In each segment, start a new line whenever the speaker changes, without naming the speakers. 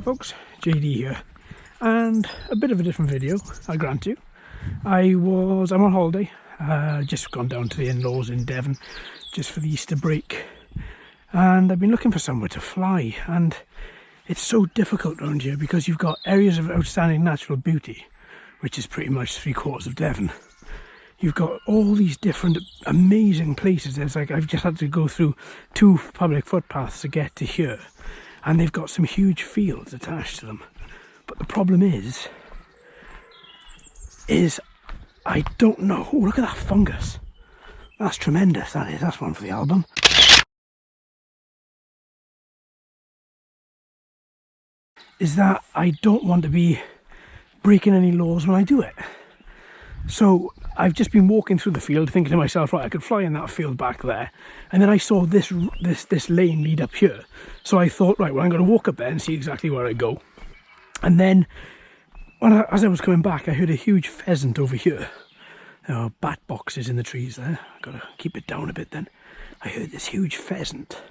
Right folks, JD here, and a bit of a different video, I grant you. I'm on holiday, just gone down to the in-laws in Devon, just for the Easter break, and I've been looking for somewhere to fly, and it's so difficult around here because you've got areas of outstanding natural beauty, which is pretty much 3/4 of Devon. You've got all these different amazing places. There's like, I've just had to go through 2 public footpaths to get to here. And they've got some huge fields attached to them. But the problem is I don't know. Oh, look at that fungus. That's tremendous, that is. That's one for the album. Is that I don't want to be breaking any laws when I do it. So I've just been walking through the field thinking to myself, right, I could fly in that field back there. And then I saw this lane lead up here. So I thought, right, well, I'm going to walk up there and see exactly where I go. And then as I was coming back, I heard a huge pheasant over here. There are bat boxes in the trees there. I've got to keep it down a bit then. I heard this huge pheasant.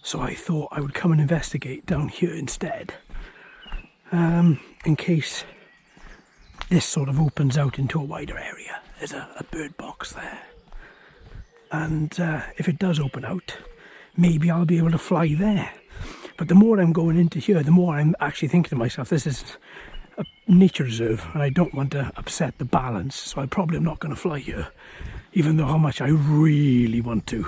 So I thought I would come and investigate down here instead. In case this sort of opens out into a wider area. There's a bird box there. And if it does open out, maybe I'll be able to fly there. But the more I'm going into here, the more I'm actually thinking to myself, this is a nature reserve and I don't want to upset the balance. So I probably am not going to fly here, even though how much I really want to.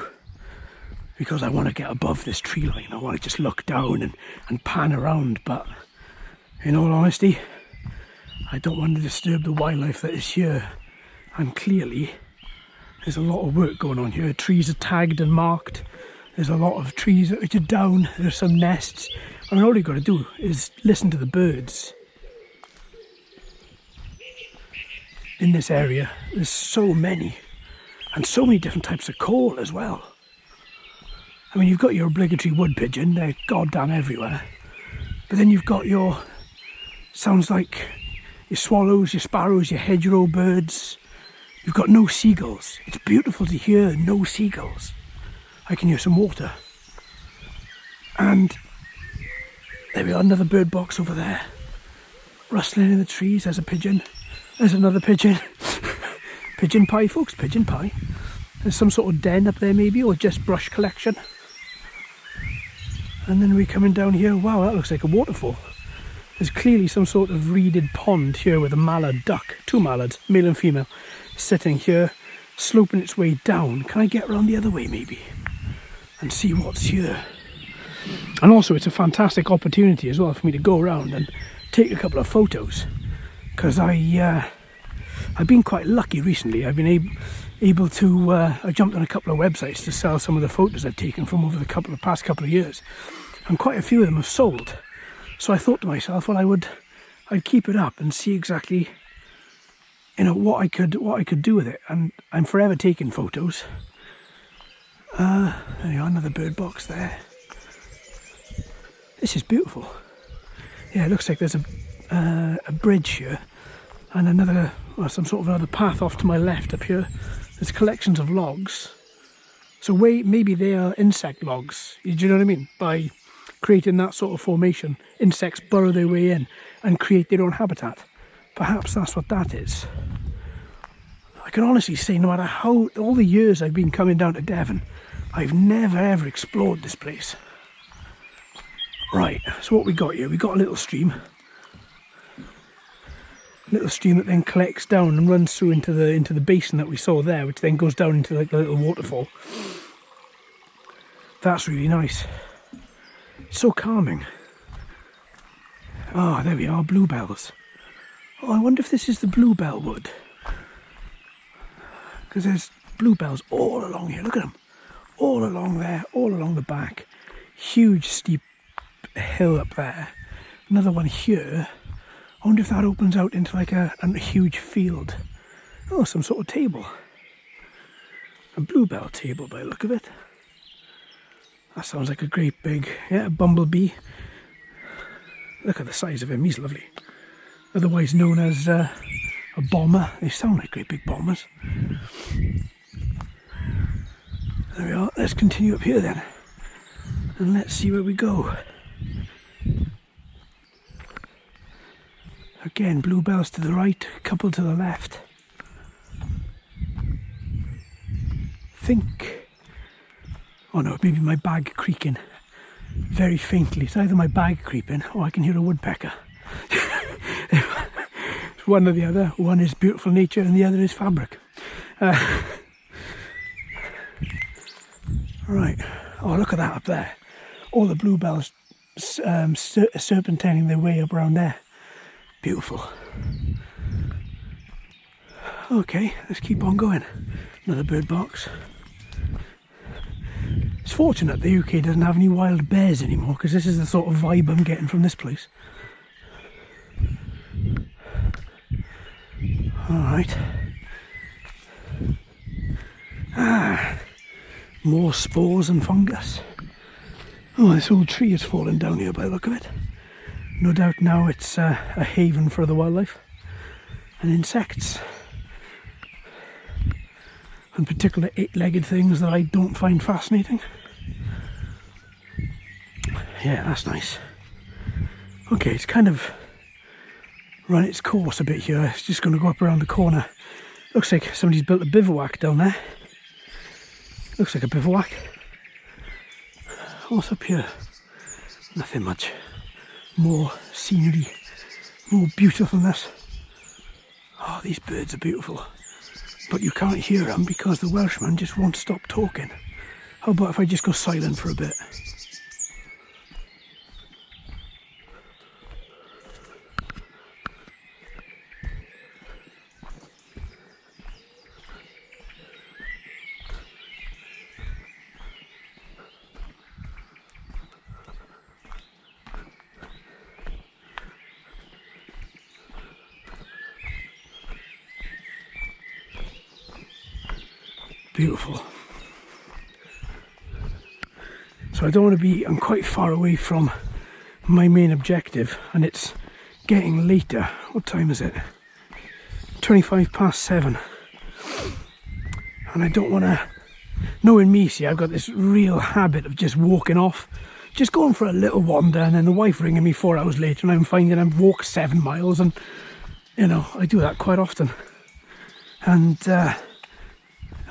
Because I want to get above this tree line. I want to just look down and pan around. But in all honesty, I don't want to disturb the wildlife that is here, and clearly there's a lot of work going on here. Trees are tagged and marked. There's a lot of trees that are down. There's some nests. And all you've got to do is listen to the birds. In this area, there's so many, and so many different types of call as well. I mean, you've got your obligatory wood pigeon, they're goddamn everywhere. But then you've got your, sounds like, your swallows, your sparrows, your hedgerow birds. You've got no seagulls. It's beautiful to hear no seagulls. I can hear some water. And there we are, another bird box over there. Rustling in the trees, there's a pigeon. There's another pigeon. Pigeon pie, folks, pigeon pie. There's some sort of den up there maybe, or just brush collection. And then we're coming down here. Wow, that looks like a waterfall. There's clearly some sort of reeded pond here with a mallard duck, 2 mallards, male and female, sitting here, sloping its way down. Can I get around the other way maybe and see what's here? And also it's a fantastic opportunity as well for me to go around and take a couple of photos, because I've been quite lucky recently. I've been able to, I jumped on a couple of websites to sell some of the photos I've taken from over the past couple of years, and quite a few of them have sold. So I thought to myself, well, I'd keep it up and see exactly, you know, what I could do with it. And I'm forever taking photos. There you are, another bird box there. This is beautiful. Yeah, it looks like there's a bridge here, and another, well, some sort of another path off to my left up here. There's collections of logs. So maybe they are insect logs. Do you know what I mean? By creating that sort of formation, insects burrow their way in and create their own habitat. Perhaps that's what that is. I can honestly say, no matter how, all the years I've been coming down to Devon, I've never ever explored this place. Right, so what we got here, we got a little stream. Little stream that then collects down and runs through into the basin that we saw there, which then goes down into like the little waterfall. That's really nice. So calming. Ah, there we are, bluebells. Oh, I wonder if this is the bluebell wood. Because there's bluebells all along here, look at them. All along there, all along the back. Huge steep hill up there. Another one here. I wonder if that opens out into like a huge field. Oh, some sort of table. A bluebell table by the look of it. That sounds like a great big, yeah, bumblebee. Look at the size of him, he's lovely. Otherwise known as a bomber. They sound like great big bombers. There we are, let's continue up here then. And let's see where we go. Again, bluebells to the right, a couple to the left. Think, oh no, maybe my bag creaking very faintly. It's either my bag creeping or I can hear a woodpecker. It's one or the other. One is beautiful nature and the other is fabric. Right, oh look at that up there. All the bluebells serpentining their way up around there. Beautiful. Okay, let's keep on going. Another bird box. It's fortunate the UK doesn't have any wild bears anymore, because this is the sort of vibe I'm getting from this place. Alright. More spores and fungus. Oh, this old tree has fallen down here by the look of it. No doubt now it's a haven for the wildlife and insects. And particular eight-legged things that I don't find fascinating. Yeah, that's nice. Okay, it's kind of run its course a bit here. It's just going to go up around the corner. Looks like somebody's built a bivouac down there. Looks like a bivouac. What's up here? Nothing much. More scenery, more beautifulness. Oh, these birds are beautiful. But you can't hear them because the Welshman just won't stop talking. How about if I just go silent for a bit? Beautiful. So I don't want to be, I'm quite far away from my main objective and it's getting later. What time is it? 7:25. And I don't want to, knowing me, see, I've got this real habit of just walking off, just going for a little wander, and then the wife ringing me 4 hours later and I'm finding I've walked 7 miles, and you know, I do that quite often. And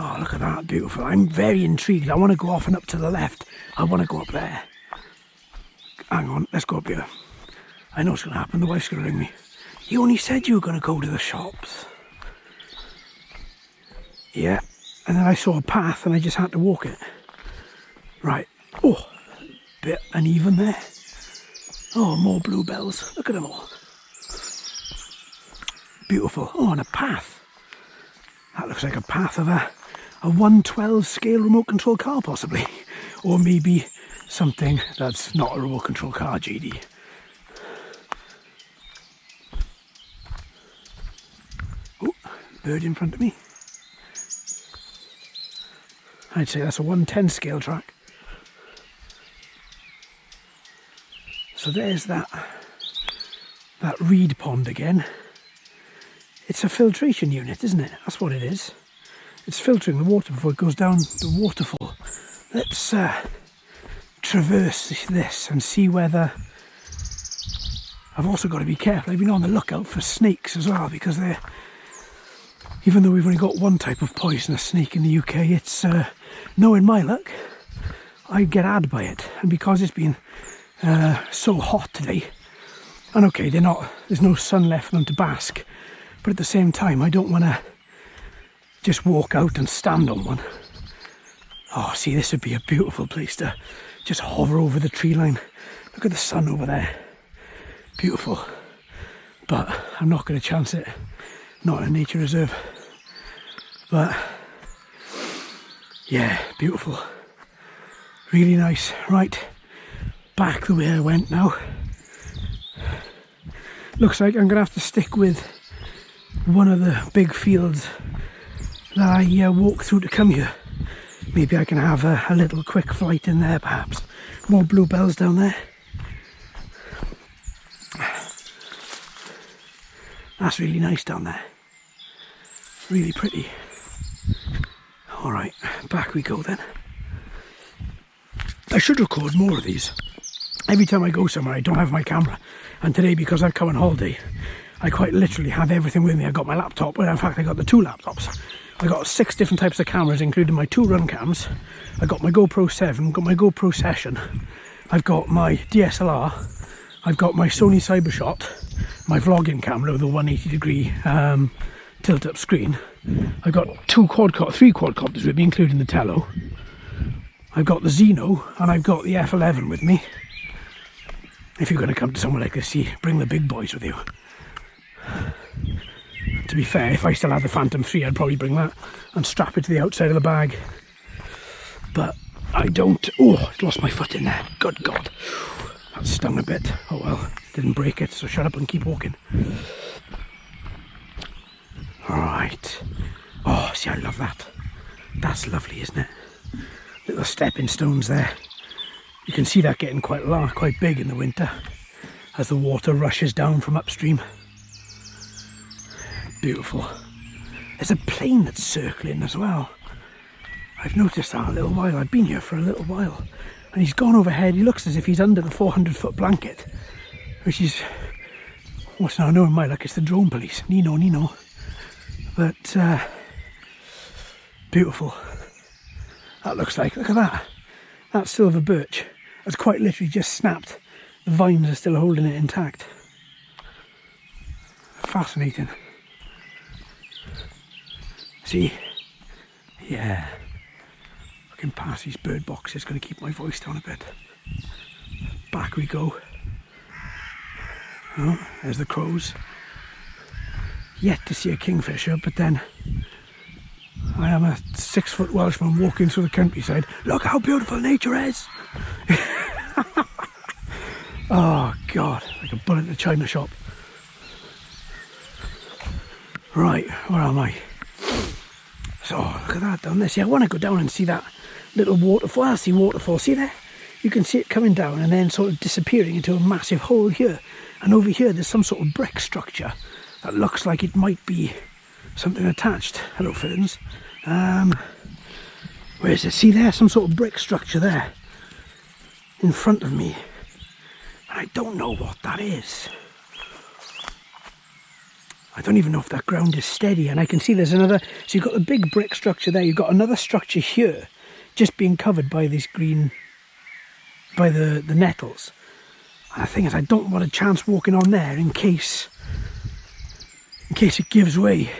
oh, look at that, beautiful. I'm very intrigued. I want to go off and up to the left. I want to go up there. Hang on, let's go up here. I know what's going to happen. The wife's going to ring me. You only said you were going to go to the shops. Yeah, and then I saw a path and I just had to walk it. Right. Oh, bit uneven there. Oh, more bluebells. Look at them all. Beautiful. Oh, and a path. That looks like a path of a 1/12 scale remote control car, possibly, or maybe something that's not a remote control car. GD. Oh, bird in front of me. I'd say that's a 110 scale track. So there's that reed pond again. It's a filtration unit, isn't it? That's what it is. It's filtering the water before it goes down the waterfall. Let's traverse this and see whether... I've also got to be careful. I've been on the lookout for snakes as well, because they're... Even though we've only got one type of poisonous snake in the UK, it's... knowing my luck, I get had by it. And because it's been so hot today, and okay, they're not... There's no sun left for them to bask, but at the same time, I don't want to just walk out and stand on one. Oh, see, this would be a beautiful place to just hover over the tree line. Look at the sun over there. Beautiful. But I'm not going to chance it. Not in a nature reserve. But yeah, beautiful. Really nice. Right, back the way I went now. Looks like I'm going to have to stick with one of the big fields that I walked through to come here. Maybe I can have a little quick flight in there, perhaps. More bluebells down there. That's really nice down there. Really pretty. Alright, back we go then. I should record more of these. Every time I go somewhere I don't have my camera. And today, because I've come on holiday, I quite literally have everything with me. I got my laptop, well in fact I got the 2 laptops. I got 6 different types of cameras, including my 2 run cams. I got my GoPro 7, got my GoPro Session. I've got my DSLR. I've got my Sony Cybershot, my vlogging camera with a 180 degree tilt up screen. I've got 3 quadcopters with me, including the Tello. I've got the Xeno and I've got the F11 with me. If you're going to come to somewhere like this, bring the big boys with you. To be fair, if I still had the Phantom 3, I'd probably bring that and strap it to the outside of the bag. But I don't. Oh, I lost my foot in there. Good God. That stung a bit. Oh well, didn't break it, so shut up and keep walking. Alright. Oh, see, I love that. That's lovely, isn't it? Little stepping stones there. You can see that getting quite large, quite big in the winter as the water rushes down from upstream. Beautiful. There's a plane that's circling as well. I've noticed that a little while. I've been here for a little while. And he's gone overhead. He looks as if he's under the 400-foot blanket. Which is... what's now known in my luck, it's the drone police. Nino. But... beautiful. That looks like... look at that. That silver birch has quite literally just snapped. The vines are still holding it intact. Fascinating. See? Yeah. Looking past these bird boxes, going to keep my voice down a bit. Back we go. Oh, there's the crows. Yet to see a kingfisher, but then I am a 6-foot Welshman walking through the countryside. Look how beautiful nature is! Oh God, like a bullet in a china shop. Right, where am I? So, look at that down there. See, I want to go down and see that little waterfall. I see waterfall. See there? You can see it coming down and then sort of disappearing into a massive hole here. And over here, there's some sort of brick structure that looks like it might be something attached. Hello, ferns. Where is it? See there? Some sort of brick structure there in front of me. And I don't know what that is. I don't even know if that ground is steady, and I can see there's another. So you've got the big brick structure there. You've got another structure here, just being covered by this green, by the nettles. And the thing is, I don't want a chance walking on there in case it gives way.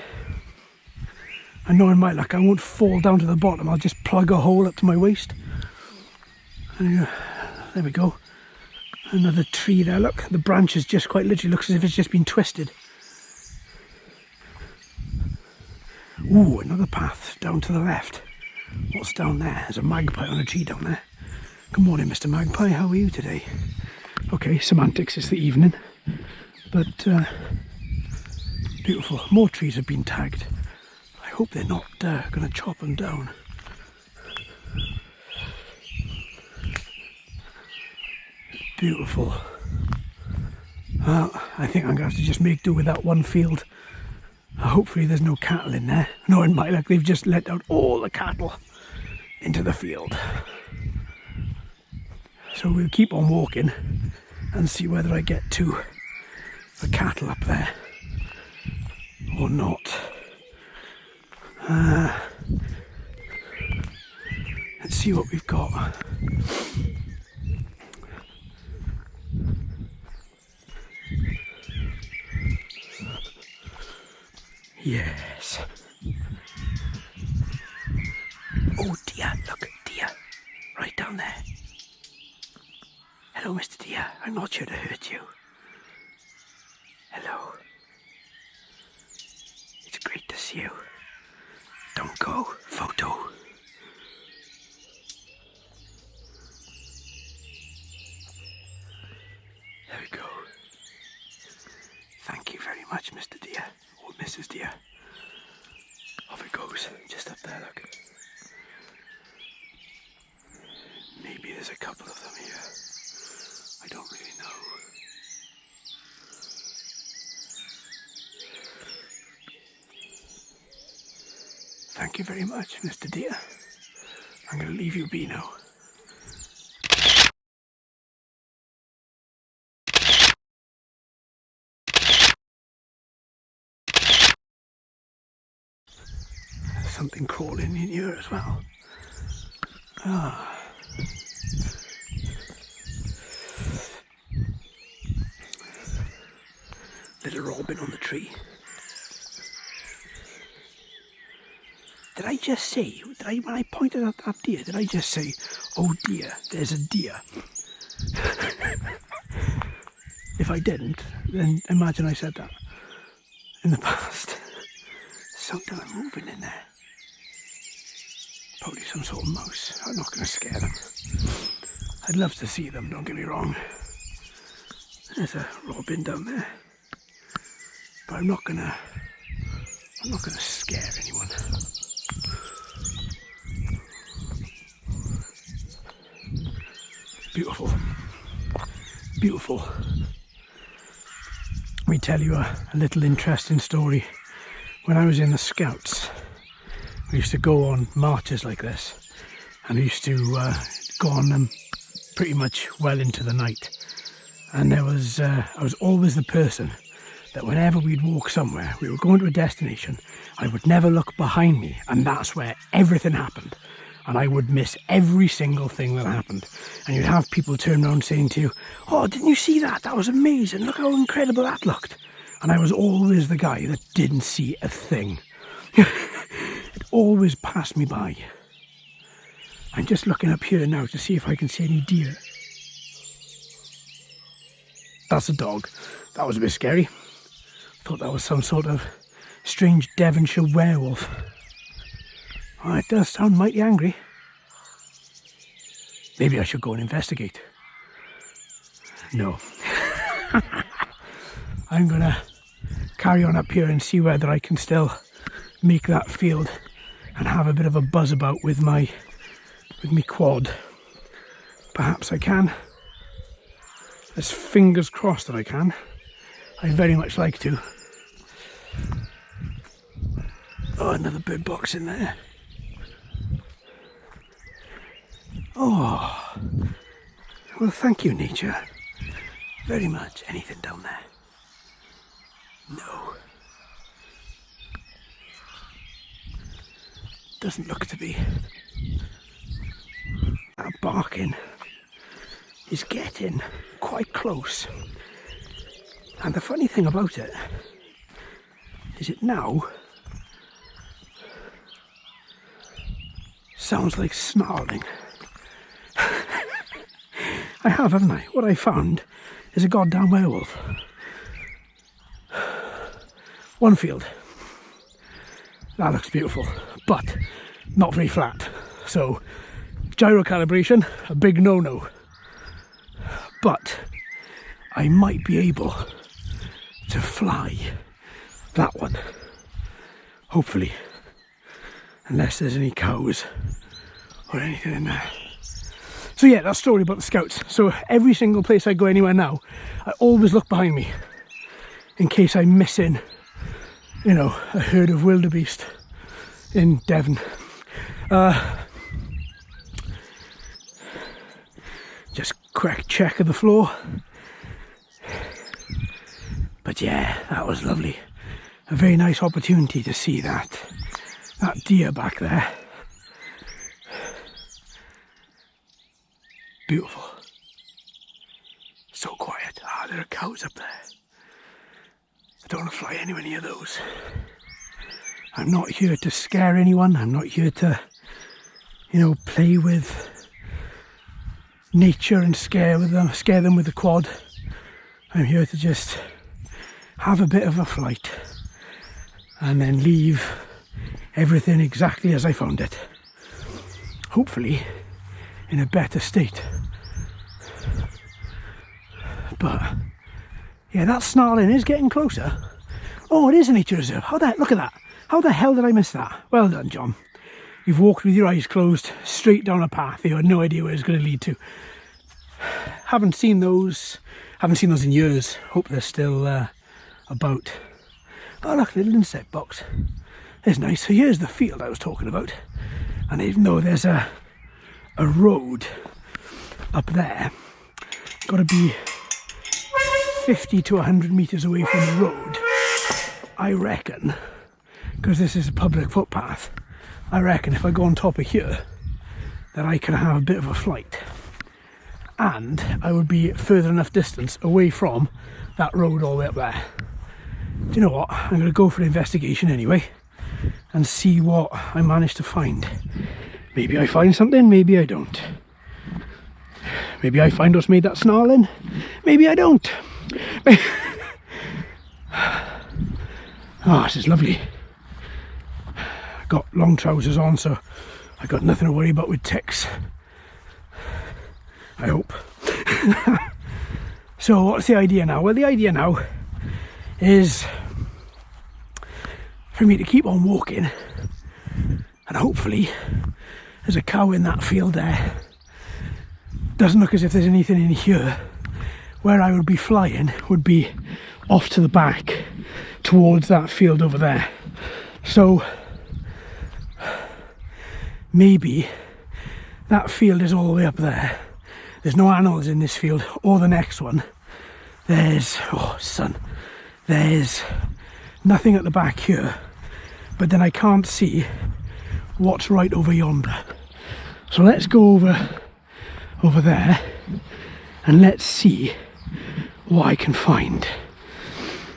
I know in my luck I won't fall down to the bottom. I'll just plug a hole up to my waist. And, there we go. Another tree there. Look, the branches just quite literally looks as if it's just been twisted. Ooh, another path down to the left. What's down there? There's a magpie on a tree down there. Good morning, Mr. Magpie. How are you today? Okay, semantics, it's the evening. But, beautiful. More trees have been tagged. I hope they're not going to chop them down. Beautiful. Well, I think I'm going to have to just make do with that one field. Hopefully there's no cattle in there. No, in my luck, they've just let out all the cattle into the field. So we'll keep on walking and see whether I get to the cattle up there or not. Let's see what we've got. Yes. Oh dear, look, deer, right down there. Hello, Mr. Deer, I'm not here to hurt you. Hello. It's great to see you. Don't go, photo. There we go. Thank you very much, Mr. Deer. Or Mrs. Deer. Off it goes, just up there, look. Maybe there's a couple of them here. I don't really know. Thank you very much, Mr. Deer. I'm going to leave you be now. something crawling in here as well. Ah. Little robin on the tree. Did I just say, when I pointed at that deer, did I just say, oh dear, there's a deer? If I didn't, then imagine I said that in the past. Something moving in there. Probably some sort of mouse. I'm not going to scare them. I'd love to see them, don't get me wrong. There's a robin down there. But I'm not gonna scare anyone. Beautiful. Beautiful. Let me tell you a little interesting story. When I was in the Scouts, we used to go on marches like this, and we used to go on them pretty much well into the night. And I was always the person that whenever we'd walk somewhere, we were going to a destination, I would never look behind me, and that's where everything happened. And I would miss every single thing that happened. And you'd have people turn around saying to you, oh, didn't you see that? That was amazing. Look how incredible that looked. And I was always the guy that didn't see a thing. It always passed me by. I'm just looking up here now to see if I can see any deer. That's a dog. That was a bit scary. Thought that was some sort of strange Devonshire werewolf. Oh, it does sound mighty angry. Maybe I should go and investigate. No. I'm gonna carry on up here and see whether I can still make that field and have a bit of a buzz about with my quad. Perhaps I can. There's fingers crossed that I can. I'd very much like to. Oh, another bird box in there. Oh, well, thank you, nature, very much. Anything down there? No. Doesn't look to be. That barking is getting quite close. And the funny thing about it is it now sounds like snarling. I have, haven't I? What I found is a goddamn werewolf. One field. That looks beautiful, but not very flat. So, gyro calibration, a big no-no. But I might be able to fly that one. Hopefully. Unless there's any cows or anything in there. So yeah, that story about the Scouts. So every single place I go anywhere now, I always look behind me in case I'm missing, you know, a herd of wildebeest in Devon. Just quick check of the floor. But yeah, that was lovely. A very nice opportunity to see that deer back there. Beautiful. So quiet. Ah, there are cows up there. I don't want to fly anywhere near those. I'm not here to scare anyone. I'm not here to, you know, play with nature and scare them with the quad. I'm here to just have a bit of a flight and then leave everything exactly as I found it. Hopefully in a better state. But yeah, that snarling is getting closer. Oh, it is a nature reserve. Look at that. How the hell did I miss that? Well done, John. You've walked with your eyes closed straight down a path. You had no idea where it's going to lead to. Haven't seen those in years. Hope they're still about. Oh look, a little insect box. It's nice. So here's the field I was talking about. And even though there's a road up there, got to be 50 to 100 metres away from the road, I reckon, because this is a public footpath. I reckon if I go on top of here, that I could have a bit of a flight. And I would be further enough distance away from that road all the way up there. Do you know what? I'm going to go for an investigation anyway and see what I manage to find. Maybe I find something, maybe I don't. Maybe I find what's made that snarling, maybe I don't. Oh, this is lovely. Got long trousers on, so I got nothing to worry about with ticks. I hope. So what's the idea now? Well, the idea now is for me to keep on walking, and hopefully there's a cow in that field there. Doesn't look as if there's anything in here. Where I would be flying would be off to the back towards that field over there. So maybe that field is all the way up there. There's no animals in this field or the next one. There's, oh sun, there's nothing at the back here, but then I can't see what's right over yonder. So let's go over there and let's see what I can find.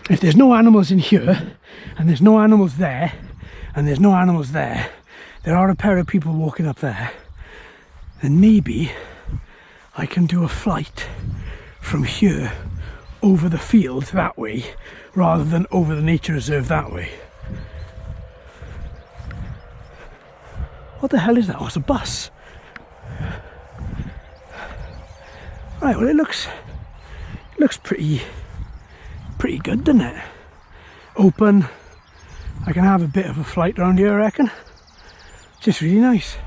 If there's no animals in here, and there's no animals there, and there's no animals there, there are a pair of people walking up there, then maybe I can do a flight from here over the field that way rather than over the nature reserve that way. What the hell is that? Oh, it's a bus. Right, well it looks pretty good, doesn't it? Open. I can have a bit of a flight around here, I reckon. Just really nice.